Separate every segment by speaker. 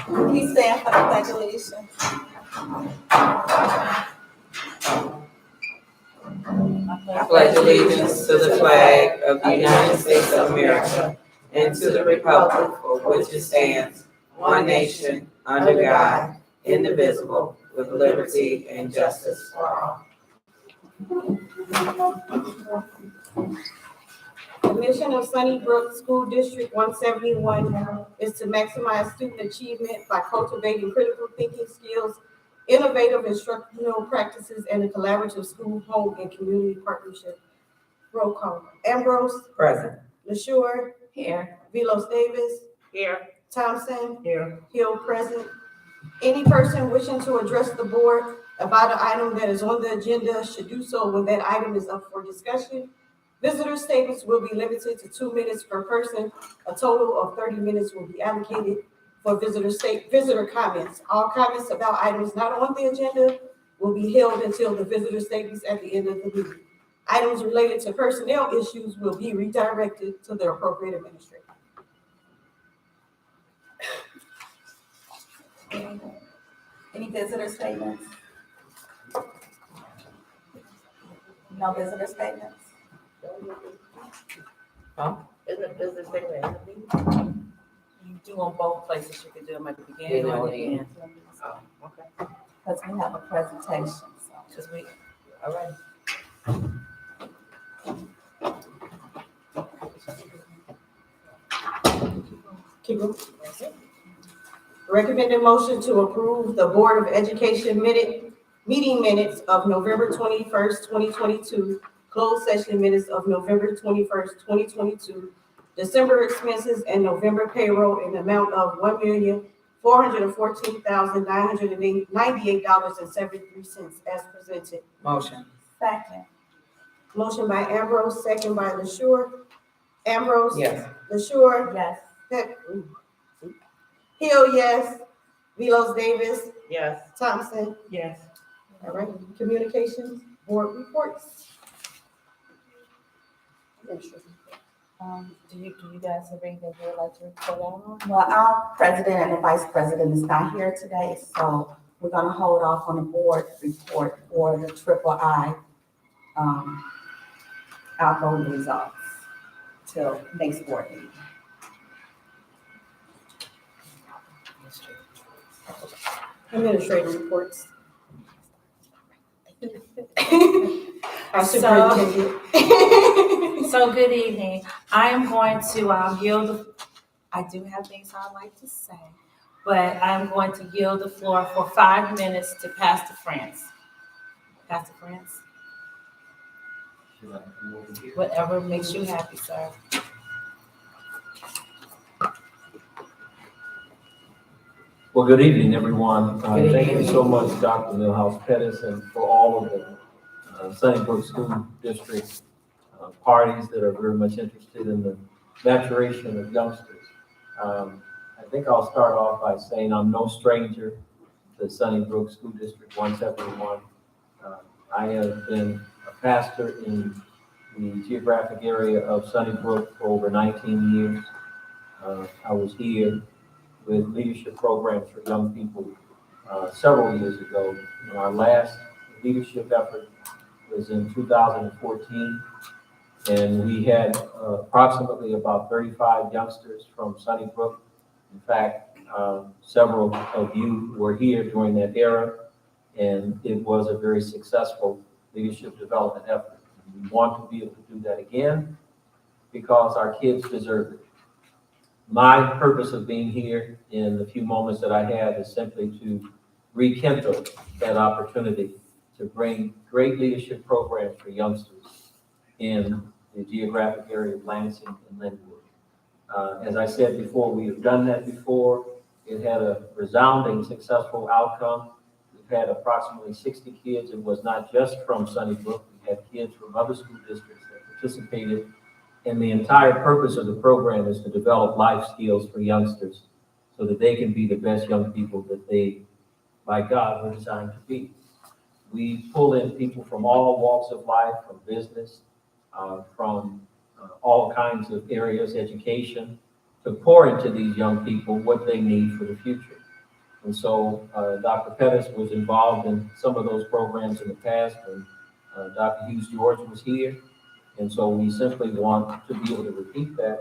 Speaker 1: Please stand for the pledge of allegiance.
Speaker 2: I pledge allegiance to the flag of the United States of America and to the republic for which it stands, one nation, under God, indivisible, with liberty and justice for all.
Speaker 1: The mission of Sunnybrook School District 171 is to maximize student achievement by cultivating critical thinking skills, innovative instructional practices, and a collaborative school, home, and community partnership. Roll call. Ambrose.
Speaker 2: Present.
Speaker 1: LaShure.
Speaker 2: Here.
Speaker 1: Velos Davis.
Speaker 2: Here.
Speaker 1: Thompson.
Speaker 2: Here.
Speaker 1: Hill present. Any person wishing to address the board about an item that is on the agenda should do so when that item is up for discussion. Visitor statements will be limited to 2 minutes per person. A total of 30 minutes will be allocated for visitor comments. All comments about items not on the agenda will be held until the visitor statements at the end of the meeting. Items related to personnel issues will be redirected to the appropriate administrator.
Speaker 3: Any visitor statements? No visitor statements?
Speaker 2: Isn't this the statement?
Speaker 4: You do on both places, you can do them at the beginning or the end.
Speaker 2: Oh, okay.
Speaker 3: Because we have a presentation, so.
Speaker 4: Because we, all right.
Speaker 1: Keep going. Recommended motion to approve the Board of Education meeting minutes of November 21st, 2022, closed session minutes of November 21st, 2022, December expenses and November payroll in the amount of $1,414,998.73 as presented.
Speaker 2: Motion.
Speaker 3: Second.
Speaker 1: Motion by Ambrose, second by LaShure. Ambrose.
Speaker 2: Yes.
Speaker 1: LaShure.
Speaker 3: Yes.
Speaker 1: Hill, yes. Velos Davis.
Speaker 2: Yes.
Speaker 1: Thompson.
Speaker 4: Yes.
Speaker 1: All right, communications, board reports.
Speaker 4: Do you guys have anything you would like to report on?
Speaker 3: Well, our president and the vice president is not here today, so we're gonna hold off on the board report for the III, our voting results till next board meeting.
Speaker 1: Administrative reports. Our superintendent.
Speaker 4: So good evening. I am going to yield, I do have things I'd like to say, but I'm going to yield the floor for 5 minutes to Pastor France. Pastor France? Whatever makes you happy, sir.
Speaker 5: Well, good evening, everyone.
Speaker 2: Good
Speaker 5: Thank you
Speaker 2: evening.
Speaker 5: so much, Dr. Milhouse Pettis, and for all of the Sunnybrook School District parties that are very much interested in the maturation of youngsters. I think I'll start off by saying I'm no stranger to Sunnybrook School District 171. I have been a pastor in the geographic area of Sunnybrook for over 19 years. I was here with leadership programs for young people several years ago. Our last leadership effort was in 2014. And we had approximately about 35 youngsters from Sunnybrook. In fact, several of you were here during that era, and it was a very successful leadership development effort. We want to be able to do that again because our kids deserve it. My purpose of being here in the few moments that I have is simply to rekindle that opportunity to bring great leadership programs for youngsters in the geographic area of Lansing and Linwood. As I said before, we have done that before. It had a resounding successful outcome. We've had approximately 60 kids. It was not just from Sunnybrook. We had kids from other school districts that participated. And the entire purpose of the program is to develop life skills for youngsters so that they can be the best young people that they, by God, were designed to be. We pull in people from all walks of life, from business, from all kinds of areas, education, to pour into these young people what they need for the future. And so Dr. Pettis was involved in some of those programs in the past when Dr. Hughes George was here. And so we simply want to be able to repeat that.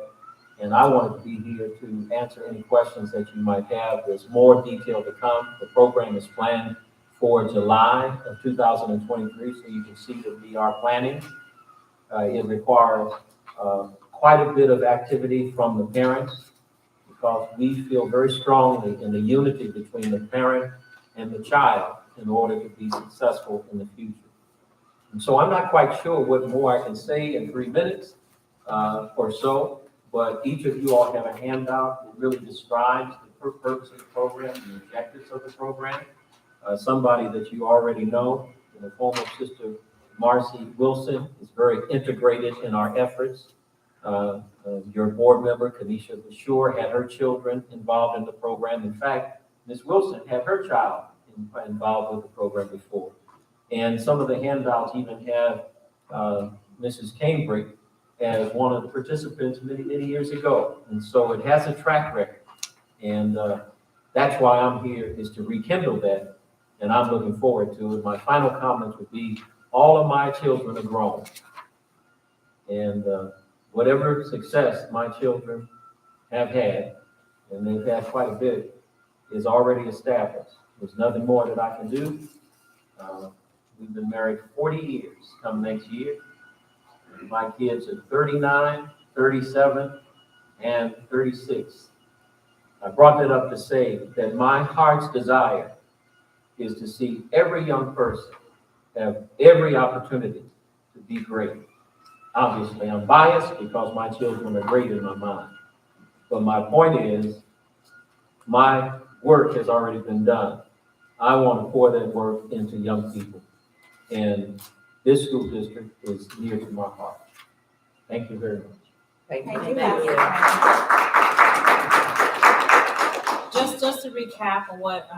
Speaker 5: And I wanted to be here to answer any questions that you might have. There's more detail to come. The program is planned for July of 2023, so you can see that we are planning. It requires quite a bit of activity from the parents because we feel very strongly in the unity between the parent and the child in order to be successful in the future. And so I'm not quite sure what more I can say in 3 minutes or so, but each of you all have a handout that really describes the purpose of the program, the objectives of the program. Somebody that you already know, the former Sister Marcy Wilson, is very integrated in our efforts. Your board member, Kanisha Bashur, had her children involved in the program. In fact, Ms. Wilson had her child involved with the program before. And some of the handouts even have Mrs. Cambridge as one of the participants many, many years ago. And so it has a track record. And that's why I'm here, is to rekindle that. And I'm looking forward to it. My final comments would be, all of my children are grown. And whatever success my children have had, and they've had quite a bit, is already established. There's nothing more that I can do. We've been married 40 years come next year. My kids are 39, 37, and 36. I brought that up to say that my heart's desire is to see every young person have every opportunity to be great. Obviously, I'm biased because my children are great in my mind. But my point is, my work has already been done. I want to pour that work into young people. And this school district is near to my heart. Thank you very much.
Speaker 2: Thank you.
Speaker 3: Thank you,
Speaker 2: Thank you.
Speaker 4: Just to recap on what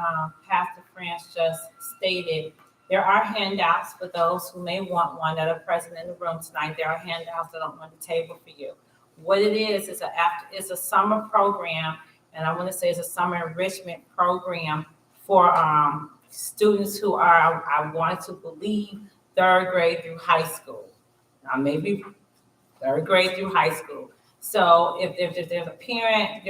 Speaker 4: Pastor France just stated, there are handouts for those who may want one that are present in the room tonight. There are handouts that are on the table for you. What it is it's a summer program, and I want to say it's a summer enrichment program for students who are, I want to believe, third grade through high school. Now, maybe third grade through high school. So if there's a parent,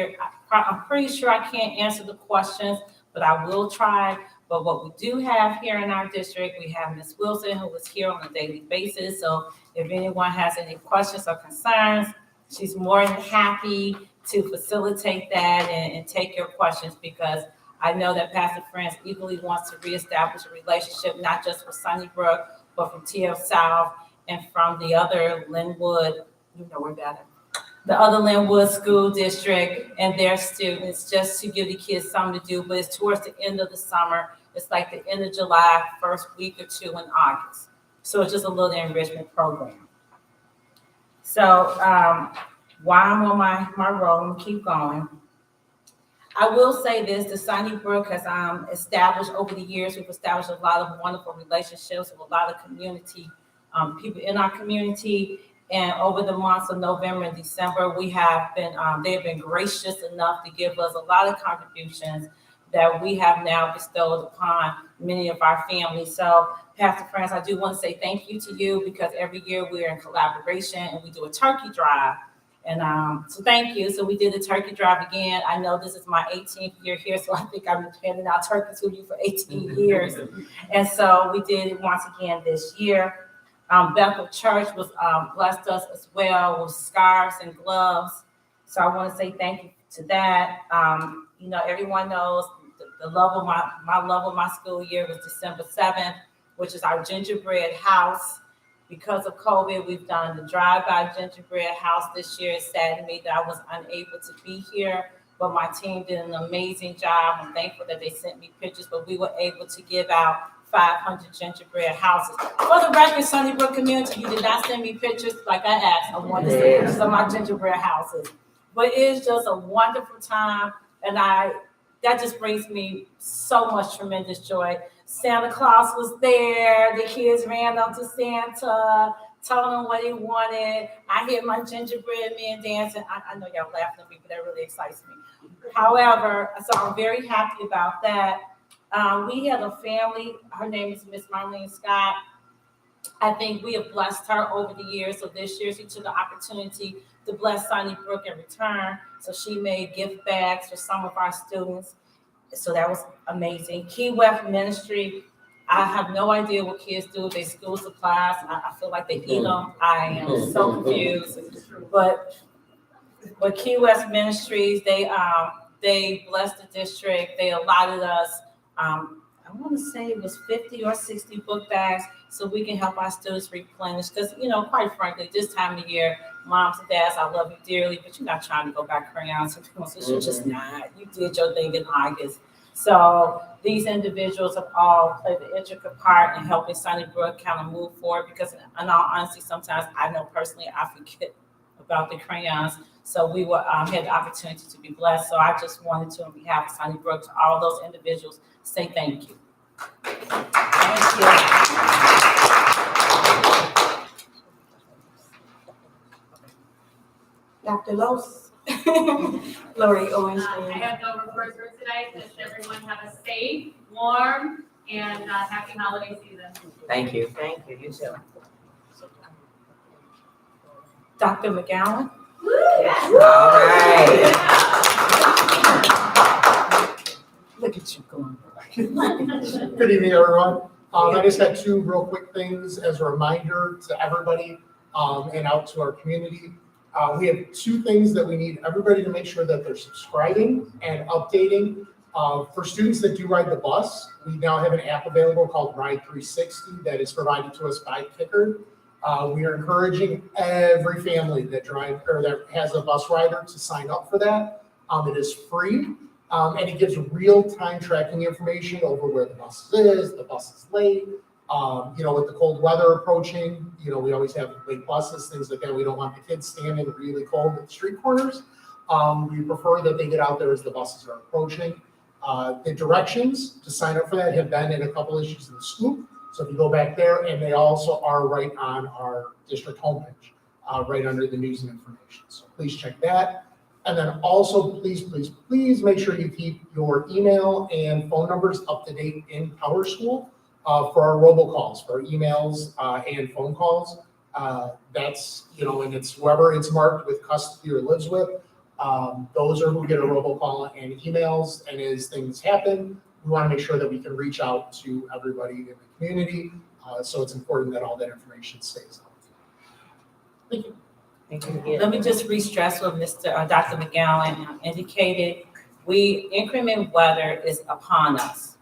Speaker 4: I'm pretty sure I can't answer the questions, but I will try. But what we do have here in our district, we have Ms. Wilson, who is here on a daily basis. So if anyone has any questions or concerns, she's more than happy to facilitate that and take your questions, because I know that Pastor France equally wants to reestablish a relationship, not just with Sunnybrook, but from TL South and from the other Linwood, we're better. The other Linwood School District and their students, just to give the kids something to do. But it's towards the end of the summer. It's like the end of July, first week or two in August. So it's just a little enrichment program. So while I'm on my roll, I'm gonna keep going. I will say this, the Sunnybrook has established over the years, we've established a lot of wonderful relationships with a lot of community, people in our community. And over the months of November and December, we have been, they have been gracious enough to give us a lot of contributions. that we have now bestowed upon many of our families. So, Pastor France, I do want to say thank you to you because every year we're in collaboration and we do a turkey drive. And so thank you. So we did the turkey drive again. I know this is my 18th year here, so I think I've been handing out turkeys with you for 18 years. And so we did it once again this year. Bethel Church was blessed us as well with scarves and gloves. So I want to say thank you to that. You know, everyone knows the love of my love of my school year was December 7th, which is our gingerbread house. Because of COVID, we've done the drive-by gingerbread house this year. It saddened me that I was unable to be here, but my team did an amazing job. I'm thankful that they sent me pictures, but we were able to give out 500 gingerbread houses. For the record, Sunnybrook community, you did not send me pictures like I asked. I wanted to see pictures of my gingerbread houses. But it's just a wonderful time, and that just brings me so much tremendous joy. Santa Claus was there. The kids ran up to Santa, told him what he wanted. I hear my gingerbread man dancing. I know y'all laughing at me, but that really excites me. However, so I'm very happy about that. We have a family. Her name is Miss Marlene Scott. I think we have blessed her over the years. So this year she took the opportunity to bless Sunnybrook in return. So she made gift bags for some of our students. So that was amazing. Key West Ministry, I have no idea what kids do with their school supplies. I feel like they eat them. I am so confused. But Key West Ministries, they blessed the district. They allotted us, I want to say it was 50 or 60 book bags so we can help our students replenish. Because, you know, quite frankly, this time of year, moms and dads, I love you dearly, but you're not trying to go buy crayons and pencils. You're just not. You did your thing in August. So these individuals have all played an intricate part in helping Sunnybrook kind of move forward because, in all honesty, sometimes I know personally I forget about the crayons. So we were had the opportunity to be blessed. So I just wanted to, on behalf of Sunnybrook, to all those individuals, say thank you. Thank you.
Speaker 1: Dr. Los. Lori Owens.
Speaker 6: I have no reports for tonight. Wish everyone have a safe, warm, and happy holiday season.
Speaker 2: Thank you.
Speaker 4: Thank you. You too. Dr. McGowan.
Speaker 2: All right.
Speaker 4: Look at you going.
Speaker 7: Good evening, everyone. I just had two real quick things as a reminder to everybody and out to our community. We have two things that we need everybody to make sure that they're subscribing and updating. For students that do ride the bus, we now have an app available called Ride 360 that is provided to us by Kicker. We are encouraging every family that drives or that has a bus rider to sign up for that. It is free. And it gives real-time tracking information over where the bus is, the bus is late. You know, with the cold weather approaching, you know, we always have late buses, things like that. We don't want the kids standing really cold at the street corners. We prefer that they get out there as the buses are approaching. The directions to sign up for that have been in a couple issues in the Scoop. So if you go back there, and they also are right on our district homepage, right under the news and information. So please check that. And then also, please make sure you keep your email and phone numbers up to date in PowerSchool for our robocalls, for our emails and phone calls. That's, you know, and it's whoever it's marked with custody or lives with, those are who get a robocall and emails. And as things happen, we want to make sure that we can reach out to everybody in the community. So it's important that all that information stays out. Thank you.
Speaker 4: Let me just re-stress what Dr. McGowan indicated. Inclement weather is upon us.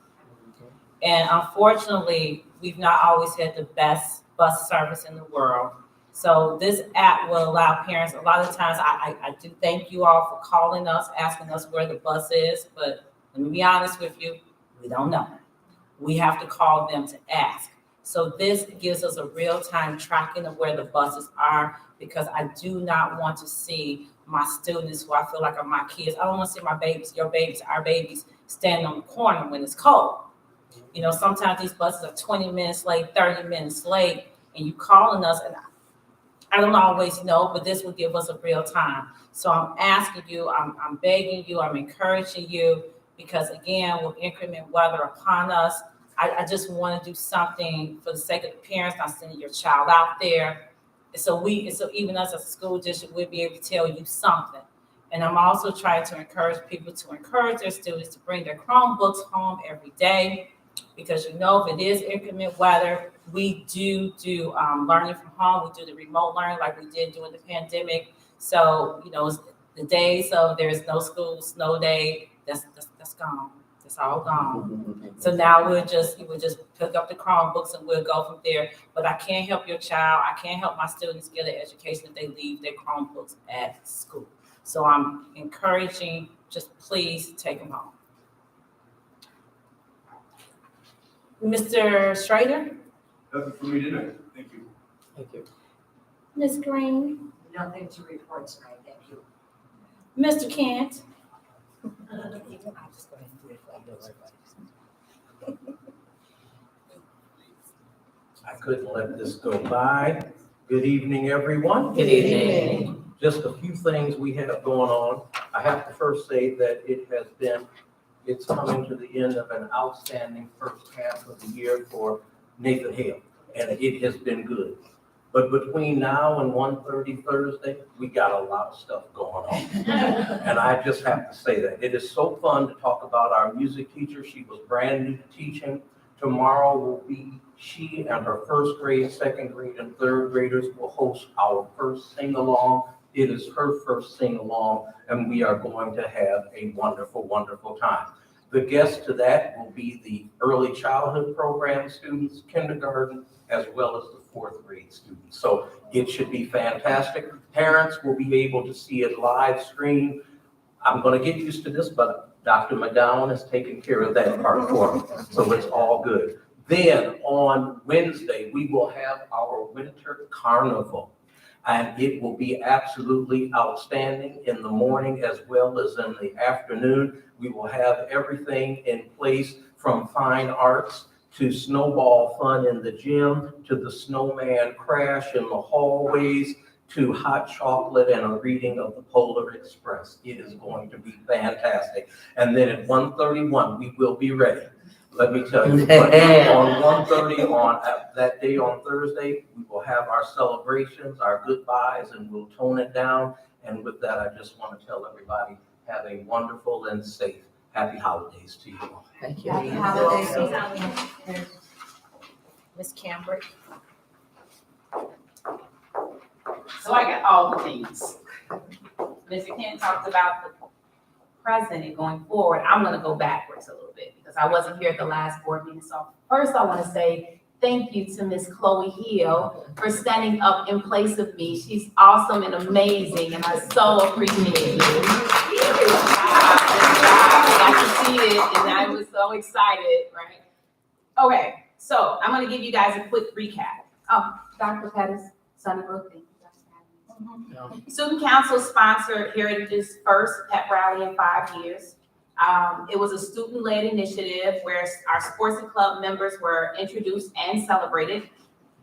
Speaker 4: And unfortunately, we've not always had the best bus service in the world. So this app will allow parents, a lot of times, I do thank you all for calling us, asking us where the bus is, but let me be honest with you, we don't know. We have to call them to ask. So this gives us a real-time tracking of where the buses are, because I do not want to see my students who I feel like are my kids. I don't want to see my babies, your babies, our babies standing on the corner when it's cold. You know, sometimes these buses are 20 minutes late, 30 minutes late, and you calling us, and I don't always know, but this will give us a real time. So I'm asking you, I'm begging you, I'm encouraging you, because again, with inclement weather upon us, I just want to do something for the sake of the parents, not sending your child out there. And so even us as a school district, we'll be able to tell you something. And I'm also trying to encourage people to encourage their students to bring their Chromebooks home every day, because if it is inclement weather, we do learning from home. We do the remote learning like we did during the pandemic. So, the days of there's no school, snow day, that's gone. It's all gone. So now we'll just pick up the Chromebooks and we'll go from there. But I can't help your child. I can't help my students get an education if they leave their Chromebooks at school. So I'm encouraging, just please take them home. Mr. Schrader?
Speaker 8: Nothing for me tonight. Thank you.
Speaker 2: Thank you.
Speaker 4: Ms. Green?
Speaker 9: Nothing to report tonight, thank you.
Speaker 4: Mr. Kent?
Speaker 10: I couldn't let this go by. Good evening, everyone.
Speaker 2: Good evening.
Speaker 10: Just a few things we have going on. I have to first say that it's coming to the end of an outstanding first half of the year for Nathan Hale, and it has been good. But between now and 1:30 Thursday, we got a lot of stuff going on. And I just have to say that. It is so fun to talk about our music teacher. She was brand new to teaching. Tomorrow will be she and her first grade, second grade, and third graders will host our first sing-along. It is her first sing-along, and we are going to have a wonderful, wonderful time. The guests to that will be the early childhood program students, kindergarten, as well as the fourth grade students. So it should be fantastic. Parents will be able to see it live stream. I'm going to get used to this, but Dr. McGowan has taken care of that part for me, so it's all good. Then on Wednesday, we will have our winter carnival, and it will be absolutely outstanding in the morning as well as in the afternoon. We will have everything in place from fine arts to snowball fun in the gym, to the snowman crash in the hallways, to hot chocolate and a reading of the Polar Express. It is going to be fantastic. And then at 1:31, we will be ready. Let me tell you, but on 1:30 on that day on Thursday, we will have our celebrations, our goodbyes, and we'll tone it down. And with that, I just want to tell everybody, have a wonderful and safe happy holidays to you all.
Speaker 2: Thank you.
Speaker 3: Happy holidays.
Speaker 4: Ms. Cambrick?
Speaker 11: So I got all the things. Mr. Kent talked about the present and going forward. I'm gonna go backwards a little bit because I wasn't here at the last board meeting. So first I wanna say thank you to Miss Chloe Hill for standing up in place of me. She's awesome and amazing, and I so appreciate you. I got to see it, and I was so excited, right? Okay, so I'm gonna give you guys a quick recap. Oh, Dr. Pettis, Sunnybrook, thank you. Student Council sponsored Heritage's first pep rally in 5 years. It was a student-led initiative where our sports and club members were introduced and celebrated.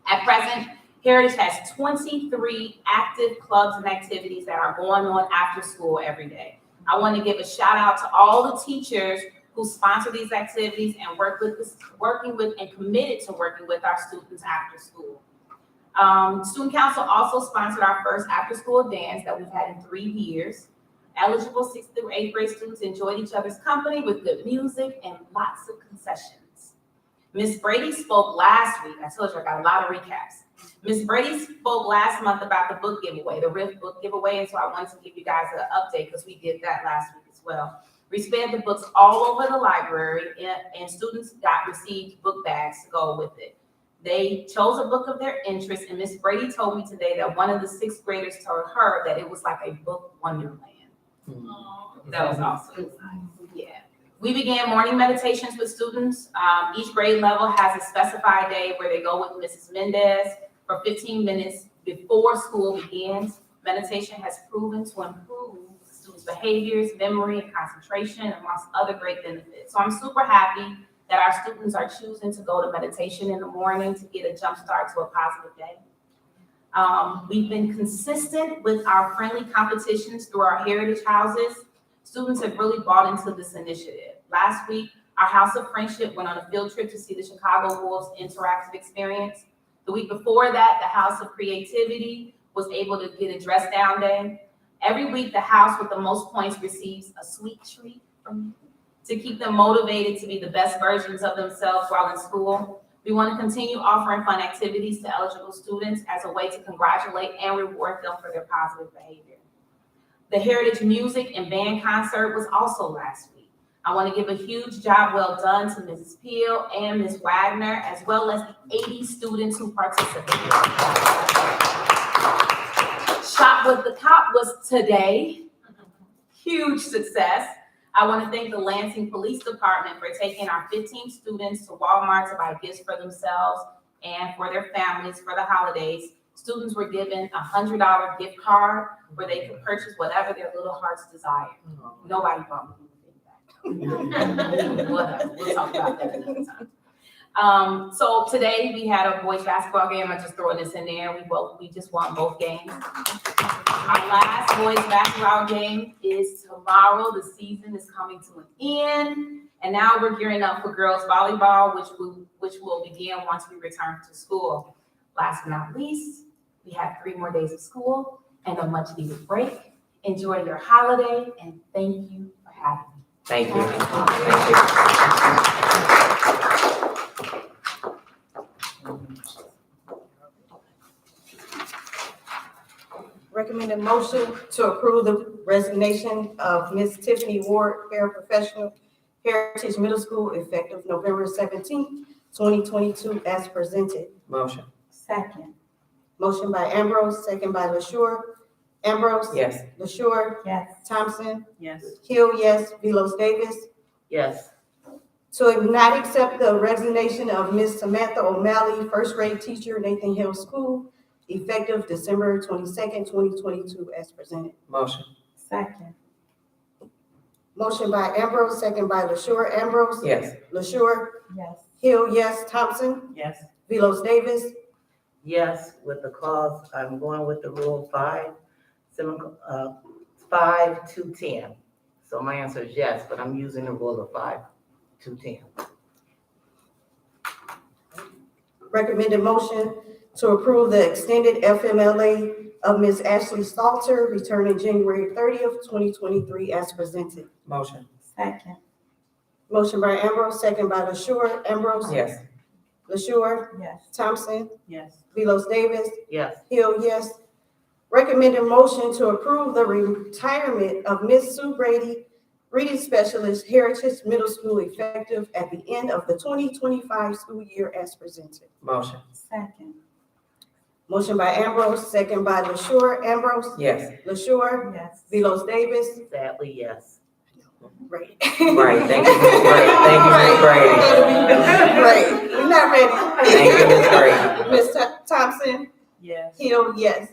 Speaker 11: At present, Heritage has 23 active clubs and activities that are going on after school every day. I want to give a shout out to all the teachers who sponsor these activities and working with and committed to working with our students after school. Student Council also sponsored our first after-school dance that we've had in 3 years. Eligible 6th through 8th grade students enjoyed each other's company with good music and lots of concessions. Ms. Brady spoke last week. I told you I got a lot of recaps. Ms. Brady spoke last month about the book giveaway, the RIF book giveaway, and so I wanted to give you guys an update because we did that last week as well. We sped the books all over the library, and students received book bags to go with it. They chose a book of their interest, and Miss Brady told me today that one of the 6th graders told her that it was like a book wonderland. That was awesome. Yeah. We began morning meditations with students. Each grade level has a specified day where they go with Mrs. Mendez for 15 minutes before school begins. Meditation has proven to improve students' behaviors, memory, and concentration, amongst other great benefits. So I'm super happy that our students are choosing to go to meditation in the morning to get a jump start to a positive day. We've been consistent with our friendly competitions through our heritage houses. Students have really bought into this initiative. Last week, our House of Friendship went on a field trip to see the Chicago Bulls interactive experience. The week before that, the House of Creativity was able to get a dress down day. Every week, the house with the most points receives a sweet treat from me to keep them motivated to be the best versions of themselves while in school. We want to continue offering fun activities to eligible students as a way to congratulate and reward them for their positive behavior. The Heritage Music and Band Concert was also last week. I want to give a huge job well done to Mrs. Peel and Ms. Wagner, as well as the 80 students who participated. Shop with the Cop was today. Huge success. I want to thank the Lansing Police Department for taking our 15 students to Walmart to buy gifts for themselves and for thetheir families for the holidays. Students were given a $100 gift card where they could purchase whatever their little hearts desired. Nobody bought me anything back. We'll talk about that another time. So today we had a boys basketball game. I'm just throwing this in there. We just won both games. Our last boys basketball game is tomorrow. The season is coming to an end. And now we're gearing up for girls volleyball, which will begin once we return to school. Last but not least, we have 3 more days of school and a much needed break. Enjoy your holiday and thank you for having me.
Speaker 2: Thank you. Thank you.
Speaker 1: Recommended motion to approve the resignation of Ms. Tiffany Ward, paraprofessional, Heritage Middle School, effective November 17th, 2022, as presented.
Speaker 2: Motion.
Speaker 3: Second.
Speaker 1: Motion by Ambrose, second by LaShure. Ambrose.
Speaker 2: Yes.
Speaker 1: LaShure.
Speaker 3: Yes.
Speaker 1: Thompson.
Speaker 4: Yes.
Speaker 1: Hill, yes. Velos Davis.
Speaker 2: Yes.
Speaker 1: To not accept the resignation of Ms. Samantha O'Malley, first grade teacher, Nathan Hill School, effective December 22nd, 2022, as presented.
Speaker 2: Motion.
Speaker 3: Second.
Speaker 1: Motion by Ambrose, second by LaShure. Ambrose.
Speaker 2: Yes.
Speaker 1: LaShure.
Speaker 3: Yes.
Speaker 1: Hill, yes. Thompson.
Speaker 4: Yes.
Speaker 1: Velos Davis.
Speaker 12: Yes, with the clause, I'm going with the rule 5 to 10. So my answer is yes, but I'm using the rule of 5 to 10.
Speaker 1: Recommended motion to approve the extended FMLA of Ms. Ashley Salter, returning January 30th, 2023, as presented.
Speaker 2: Motion.
Speaker 3: Second.
Speaker 1: Motion by Ambrose, second by LaShure. Ambrose.
Speaker 2: Yes.
Speaker 1: LaShure.
Speaker 3: Yes.
Speaker 1: Thompson.
Speaker 4: Yes.
Speaker 1: Velos Davis.
Speaker 12: Yes,
Speaker 1: Hill, yes. Recommended motion to approve the retirement of Ms. Sue Brady, reading specialist, Heritage Middle School, effective at the end of the 2025 school year, as presented.
Speaker 2: Motion.
Speaker 3: Second.
Speaker 1: Motion by Ambrose, second by LaShure. Ambrose.
Speaker 2: Yes.
Speaker 1: LaShure.
Speaker 3: Yes.
Speaker 1: Velos Davis.
Speaker 12: sadly, yes.
Speaker 1: Right.
Speaker 2: Right. Thank you, Ms. Brady. Thank you, Ms. Brady.
Speaker 1: Right. We're not ready.
Speaker 2: Thank you, Ms. Brady.
Speaker 1: Ms. Thompson.
Speaker 4: Yes.
Speaker 1: Hill, yes.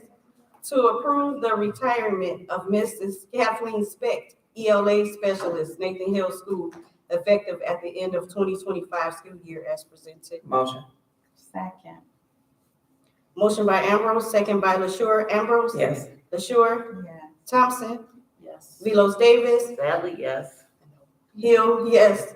Speaker 1: To approve the retirement of Mrs. Kathleen Specht, ELA specialist, Nathan Hill School, effective at the end of 2025 school year, as presented.
Speaker 2: Motion.
Speaker 3: Second.
Speaker 1: Motion by Ambrose, second by LaShure. Ambrose.
Speaker 2: Yes.
Speaker 1: LaShure.
Speaker 3: Yes.
Speaker 1: Thompson.
Speaker 4: Yes.
Speaker 1: Velos Davis.
Speaker 12: Sadly, yes.
Speaker 1: Hill, yes.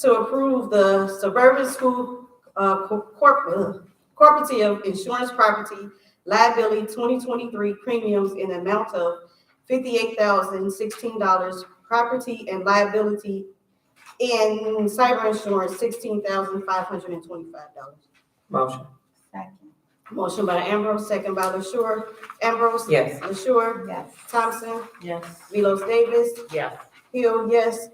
Speaker 1: To approve the Suburban School Cooperative Insurance Property Liability 2023 premiums in amount of $58,016, property and liability and cyber insurance $16,525.
Speaker 2: Motion.
Speaker 3: Second.
Speaker 1: Motion by Ambrose, second by LaShure. Ambrose.
Speaker 2: Yes.
Speaker 1: LaShure.
Speaker 3: Yes.
Speaker 1: Thompson.
Speaker 4: Yes.
Speaker 1: Velos Davis.
Speaker 12: Yes,
Speaker 1: Hill, yes.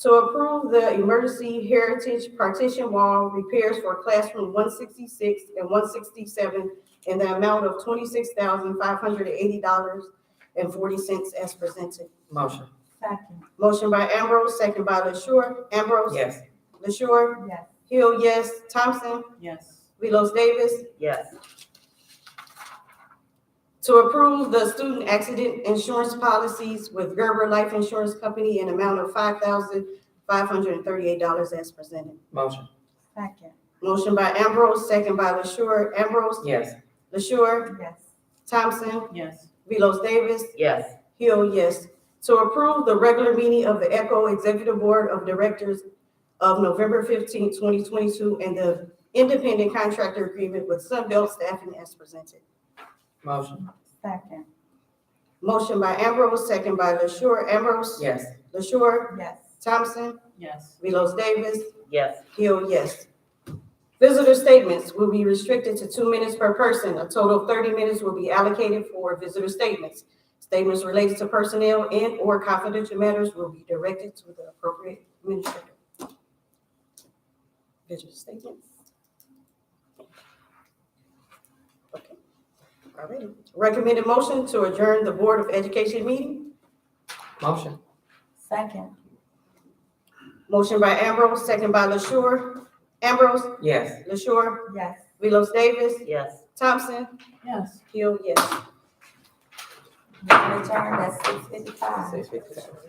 Speaker 1: To approve the emergency heritage partition wall repairs for classroom 166 and 167 in the amount of $26,580.40 as presented.
Speaker 2: Motion.
Speaker 3: Second.
Speaker 1: Motion by Ambrose, second by LaShure. Ambrose.
Speaker 2: Yes.
Speaker 1: LaShure.
Speaker 3: Yes.
Speaker 1: Hill, yes. Thompson.
Speaker 4: Yes.
Speaker 1: Velos Davis.
Speaker 12: yes,
Speaker 1: To approve the student accident insurance policies with Gerber Life Insurance Company in amount of $5,538 as presented.
Speaker 2: Motion.
Speaker 3: Second.
Speaker 1: Motion by Ambrose, second by LaShure. Ambrose.
Speaker 2: Yes.
Speaker 1: LaShure.
Speaker 3: Yes.
Speaker 1: Thompson.
Speaker 4: Yes.
Speaker 1: Velos Davis.
Speaker 12: yes,
Speaker 1: Hill, yes. to approve the regular meeting of the ECHO Executive Board of Directors of November 15, 2022, and the independent contractor agreement with Sunbelt Staffing as presented.
Speaker 2: Motion.
Speaker 3: Second.
Speaker 1: Motion by Ambrose, second by LaShure. Ambrose.
Speaker 2: Yes.
Speaker 1: LaShure.
Speaker 3: Yes.
Speaker 1: Thompson.
Speaker 4: Yes.
Speaker 1: Velos Davis.
Speaker 12: Yes.
Speaker 1: Hill, yes. Visitor statements will be restricted to 2 minutes per person. A total of 30 minutes will be allocated for visitor statements. Statements related to personnel and/or confidential matters will be directed to the appropriate administrator. Visitor statements. Okay. All right. Recommended motion to adjourn the Board of Education meeting.
Speaker 2: Motion.
Speaker 3: Second.
Speaker 1: Motion by Ambrose, second by LaShure. Ambrose.
Speaker 2: Yes.
Speaker 1: LaShure.
Speaker 3: Yes.
Speaker 1: Velos Davis.
Speaker 12: Yes.
Speaker 1: Thompson.
Speaker 4: Yes.
Speaker 1: Hill, yes.
Speaker 3: Meeting adjourned at 6:55.
Speaker 2: 6:57.